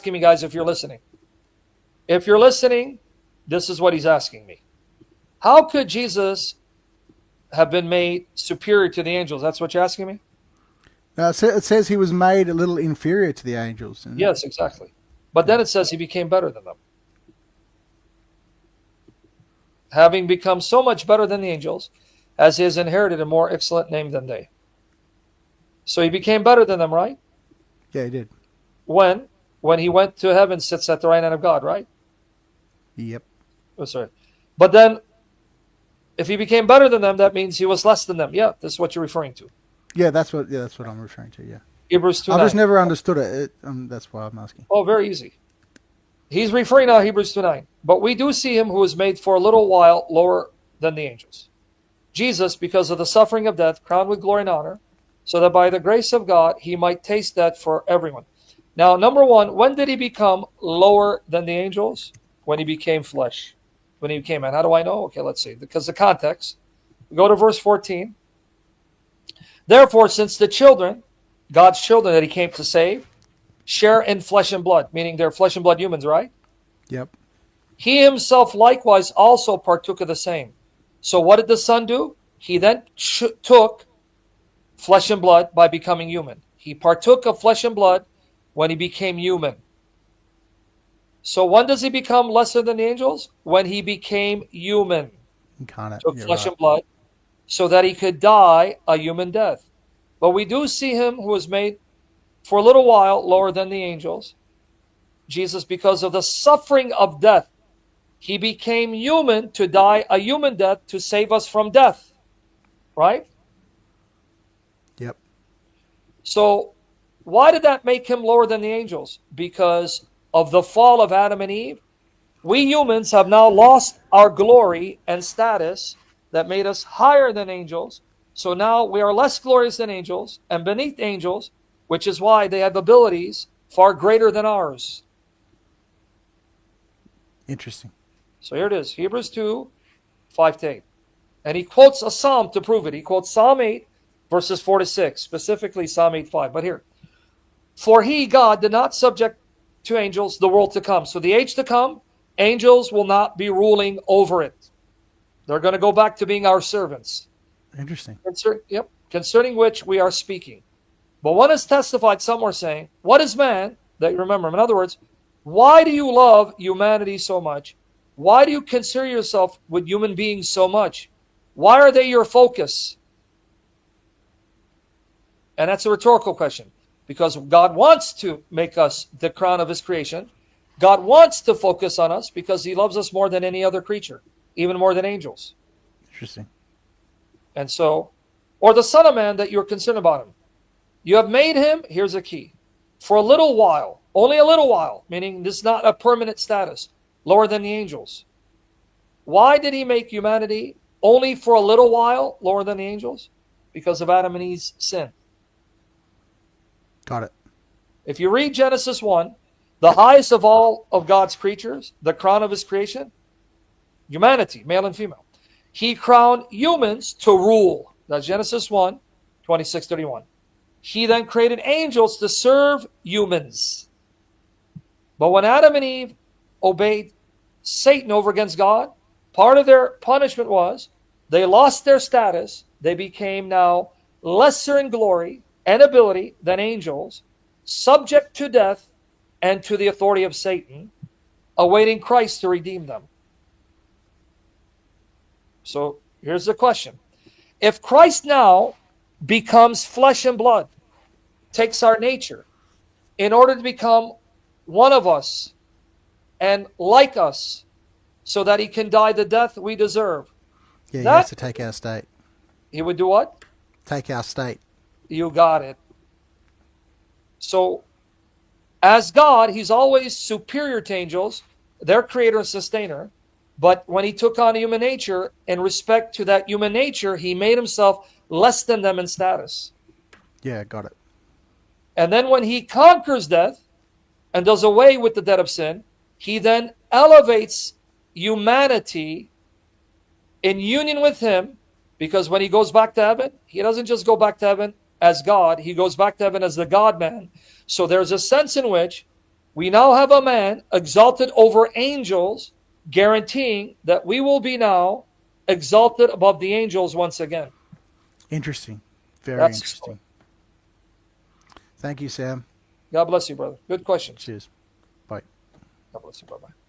asking me, guys, if you're listening. If you're listening, this is what he's asking me. How could Jesus have been made superior to the angels? That's what you're asking me? It says he was made a little inferior to the angels. Yes, exactly. But then it says he became better than them. Having become so much better than the angels, as he has inherited a more excellent name than they. So he became better than them, right? Yeah, he did. When he went to heaven, sits at the right hand of God, right? Yep. Oh, sorry. But then, if he became better than them, that means he was less than them. Yeah, this is what you're referring to. Yeah, that's what I'm referring to. Yeah. Hebrews 2:9. I've just never understood it. That's why I'm asking. Oh, very easy. He's referring now to Hebrews 2:9. But we do see him who was made for a little while lower than the angels. Jesus, because of the suffering of death, crowned with glory and honor, so that by the grace of God he might taste death for everyone. Now, number one, when did he become lower than the angels? When he became flesh. When he became man. How do I know? Okay, let's see. Because the context. We go to verse 14. Therefore, since the children, God's children that he came to save, share in flesh and blood, meaning they're flesh and blood humans, right? Yep. He himself likewise also partook of the same. So what did the Son do? He then took flesh and blood by becoming human. He partook of flesh and blood when he became human. So when does he become lesser than the angels? When he became human. Incarnate. Took flesh and blood so that he could die a human death. But we do see him who was made for a little while lower than the angels. Jesus, because of the suffering of death, he became human to die a human death to save us from death. Right? Yep. So why did that make him lower than the angels? Because of the fall of Adam and Eve. We humans have now lost our glory and status that made us higher than angels. So now we are less glorious than angels and beneath angels, which is why they have abilities far greater than ours. Interesting. So here it is, Hebrews 2, 5-8. And he quotes a psalm to prove it. He quotes Psalm 8, verses 4-6, specifically Psalm 8:5. But here, for he, God, did not subject to angels the world to come. So the age to come, angels will not be ruling over it. They're going to go back to being our servants. Interesting. Concerning which we are speaking. But one has testified, some were saying, what is man that you remember him? In other words, why do you love humanity so much? Why do you concern yourself with human beings so much? Why are they your focus? And that's a rhetorical question. Because God wants to make us the crown of his creation. God wants to focus on us because he loves us more than any other creature, even more than angels. Interesting. And so, or the Son of Man that you're concerned about him. You have made him, here's a key, for a little while, only a little while, meaning this is not a permanent status, lower than the angels. Why did he make humanity only for a little while lower than the angels? Because of Adam and Eve's sin. Got it. If you read Genesis 1, the highest of all of God's creatures, the crown of his creation, humanity, male and female. He crowned humans to rule. That's Genesis 1, 26-31. He then created angels to serve humans. But when Adam and Eve obeyed Satan over against God, part of their punishment was they lost their status. They became now lesser in glory and ability than angels, subject to death and to the authority of Satan, awaiting Christ to redeem them. So here's the question. If Christ now becomes flesh and blood, takes our nature, in order to become one of us and like us, so that he can die the death we deserve. Yeah, he has to take our state. He would do what? Take our state. You got it. So, as God, he's always superior to angels, their creator and sustainer. But when he took on human nature, in respect to that human nature, he made himself less than them in status. Yeah, got it. And then when he conquers death and does away with the debt of sin, he then elevates humanity in union with him, because when he goes back to heaven, he doesn't just go back to heaven as God, he goes back to heaven as the God-man. So there's a sense in which We now have a man exalted over angels, guaranteeing that we will be now exalted above the angels once again. Interesting. Very That's interesting. Thank you, Sam. God bless you, brother. Good questions. Cheers. Bye. God bless you. Bye-bye.